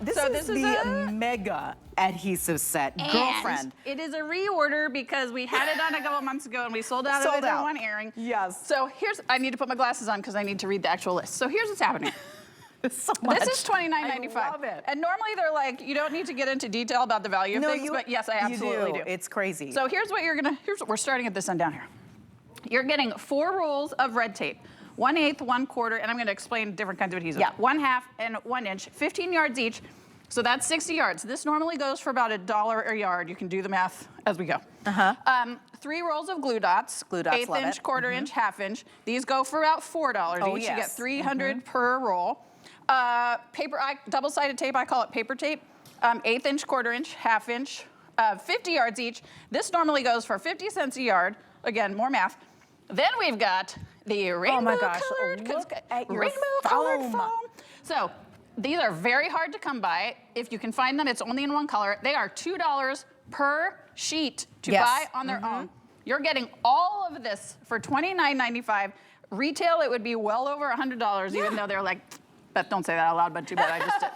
This is the mega adhesive set, girlfriend. It is a reorder because we had it on a couple months ago and we sold out of it in one airing. Yes. So I need to put my glasses on because I need to read the actual list. So here's what's happening. So much. This is $29.95. I love it. And normally they're like, you don't need to get into detail about the value of things, but yes, I absolutely do. It's crazy. So here's what we're starting at this end down here. You're getting 4 rolls of red tape, 1/8, 1/4, and I'm gonna explain different kinds of adhesive. Yeah. 1/2 and 1 inch, 15 yards each. So that's 60 yards. This normally goes for about $1 a yard. You can do the math as we go. 3 rolls of glue dots. Glue dots, 1/8 love inch, it. 1/4 inch, 1/2 inch. These go for about $4 each. yes. You get 300 per roll. Double-sided tape, I call it paper tape. 1/8 inch, 1/4 inch, 1/2 inch, 50 yards each. This normally goes for 50 cents a yard. Again, more math. Then we've got the rainbow-colored foam. So these are very hard to come by. If you can find them, it's only in one color. They are $2 per sheet to buy on their own. You're getting all of this for $29.95. Retail, it would be well over $100, even though they're like, Beth, don't say that out loud, but too bad I just did.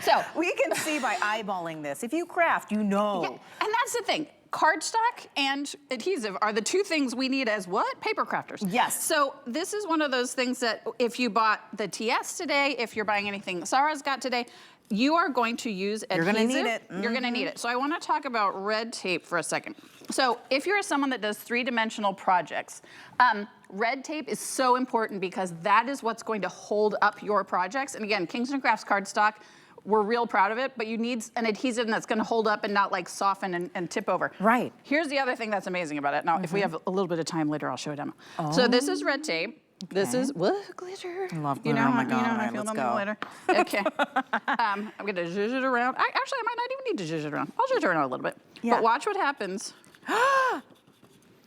So we can see by eyeballing this. If you craft, you know. Yeah, and that's the thing. Cardstock and adhesive are the 2 things we need as what? Paper crafters. Yes. So this is one of those things that if you bought the TS today, if you're buying anything Sarah's got today, you are going to use adhesive. You're gonna need it. You're gonna need it. So I wanna talk about red tape for a second. So if you're someone that does 3-dimensional projects, red tape is so important because that is what's going to hold up your projects. And again, Kingston Crafts cardstock, we're real proud of it, but you need an adhesive that's gonna hold up and not like soften and tip over. Right. Here's the other thing that's amazing about it. Now, if we have a little bit of time later, I'll show a demo. So this is red tape. This is, glitter. I love glitter, You know, oh my you know God, how I feel let's about the glitter. Okay. I'm gonna zhuzh it around. Actually, I might not even need to zhuzh it around. I'll zhuzh it around a little bit. Yeah. But watch what happens.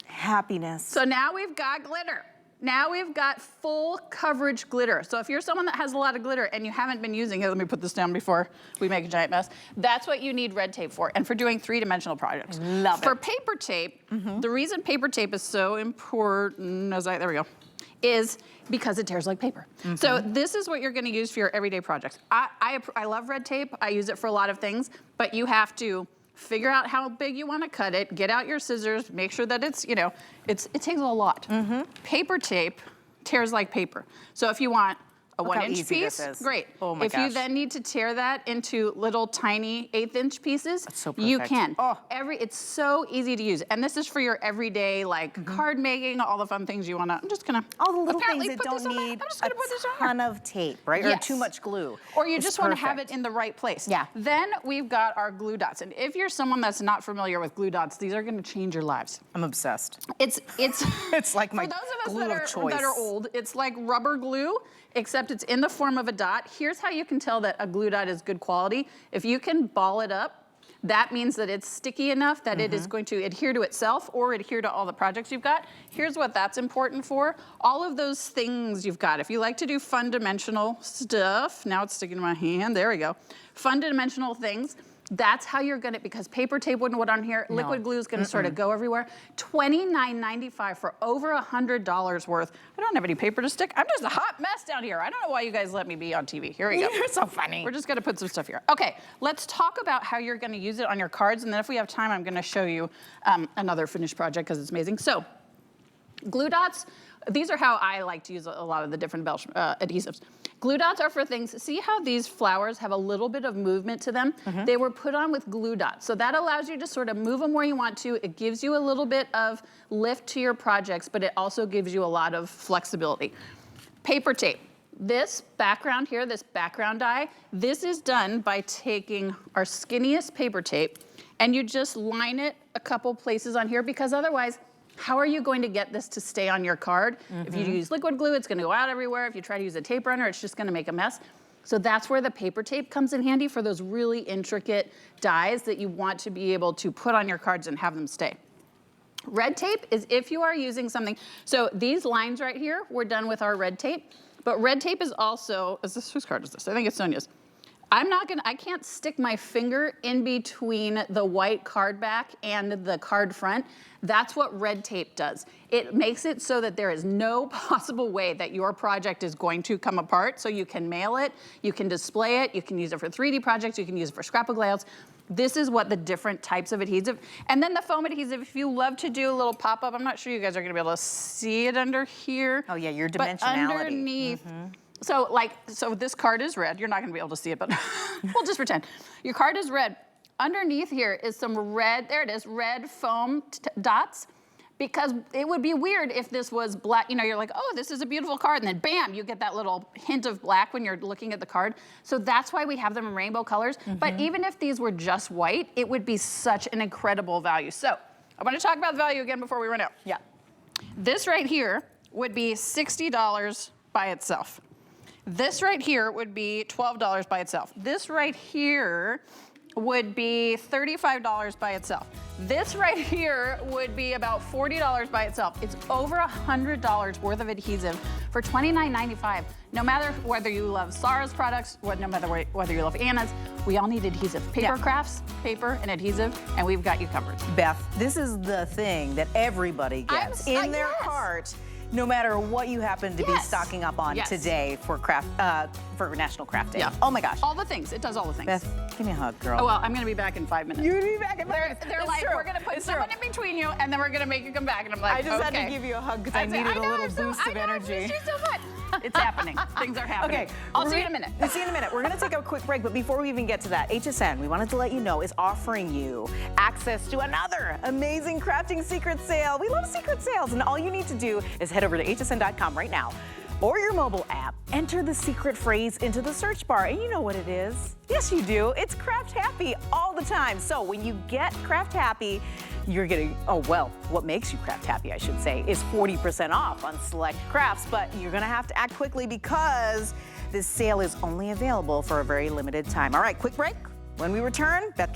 Happiness. So now we've got glitter. Now we've got full coverage glitter. So if you're someone that has a lot of glitter and you haven't been using it, let me put this down before we make a giant mess. That's what you need red tape for, and for doing 3-dimensional projects. Love it. For paper tape, the reason paper tape is so important, there we go, is because it tears like paper. So this is what you're gonna use for your everyday projects. I love red tape. I use it for a lot of things, but you have to figure out how big you want to cut it, get out your scissors, make sure that it's, it takes a lot. Paper tape tears like paper. So if you want a Look how 1-inch easy piece, this is. great. Oh my if you gosh. then need to tear that into little tiny 1/8 pieces, so you perfect. can. Oh. It's so easy to use. And this is for your everyday, like card making, all the fun things you want to, I'm just gonna all the little apparently things that put this don't on my- need I'm just gonna put this on a here. ton of tape, right? Yes. Or too much glue. Or you It's just want to have it perfect. in the right place. Yeah. Then we've got our glue dots. And if you're someone that's not familiar with glue dots, these are going to change your lives. I'm obsessed. It's It's like my for those of us glue of choice. that are old, it's like rubber glue, except it's in the form of a dot. Here's how you can tell that a glue dot is good quality. If you can ball it up, that means that it's sticky enough that it is going to adhere to itself or adhere to all the projects you've got. Here's what that's important for. All of those things you've got. If you like to do fun dimensional stuff, now it's sticking to my hand, there we go. Fun dimensional things. That's how you're gonna, because paper tape wouldn't put on here, liquid glue is gonna sort of go everywhere. $29.95 for over $100 worth. I don't have any paper to stick. I'm just a hot mess down here. I don't know why you guys let me be on TV. Here we go. You're so funny. We're just gonna put some stuff here. Okay, let's talk about how you're gonna use it on your cards, and then if we have time, I'm gonna show you another finished project because it's amazing. So, glue dots, these are how I like to use a lot of the different adhesives. Glue dots are for things, see how these flowers have a little bit of movement to them? They were put on with glue dots. So that allows you to sort of move them where you want to. It gives you a little bit of lift to your projects, but it also gives you a lot of flexibility. Paper tape. This background here, this background die, this is done by taking our skinniest paper tape and you just line it a couple places on here because otherwise, how are you going to get this to stay on your card? If you use liquid glue, it's gonna go out everywhere. If you try to use a tape runner, it's just gonna make a mess. So that's where the paper tape comes in handy for those really intricate dies that you want to be able to put on your cards and have them stay. Red tape is if you are using something, so these lines right here, we're done with our red tape, but red tape is also, whose card is this? I think it's Sonia's. I can't stick my finger in between the white card back and the card front. That's what red tape does. It makes it so that there is no possible way that your project is going to come apart. So you can mail it, you can display it, you can use it for 3D projects, you can use it for scrapbook layouts. This is what the different types of adhesive. And then the foam adhesive, if you love to do a little pop-up, I'm not sure you guys are gonna be able to see it under here. Oh yeah, your dimensionality. But underneath, so this card is red. You're not gonna be able to see it, but we'll just pretend. Your card is red. Underneath here is some red, there it is, red foam dots, because it would be weird if this was black. You know, you're like, oh, this is a beautiful card, and then bam, you get that little hint of black when you're looking at the card. So that's why we have them in rainbow colors. But even if these were just white, it would be such an incredible value. So I wanna talk about the value again before we run out. Yeah. This right here would be $60 by itself. This right here would be $12 by itself. This right here would be $35 by itself. This right here would be about $40 by itself. It's over $100 worth of adhesive for $29.95. No matter whether you love Sarah's products, no matter whether you love Anna's, we all need adhesive. Paper crafts, paper, and adhesive, and we've got you covered. Beth, this is the thing that everybody gets in their cart, no matter what you happen to be stocking up on today for National Craft Day. Yeah. Oh my gosh. All the things. It does all the things. Beth, give me a hug, girl. Oh, well, I'm going to be back in 5 minutes. You're going to be back in 5 minutes. They're like, we're going to put someone in between you, and then we're going to make you come back. And I'm like, I just had to give you a hug because I needed a little boost of energy. I know, I've missed you so much. It's happening. Things are happening. Okay. I'll see you in a minute. We'll see you in a minute. We're going to take a quick break, but before we even get to that, HSN, we wanted to let you know, is offering you access to another amazing crafting secret sale. We love secret sales, and all you need to do is head over to hsn.com right now, or your mobile app, enter the secret phrase into the search bar, and you know what it is. Yes, you do. It's Craft Happy all the time. So when you get Craft Happy, you're getting, what makes you Craft Happy, I should say, is 40% off on select crafts, but you're gonna have to act quickly because this sale is only available for a very limited time. All right, quick break. When we return, Beth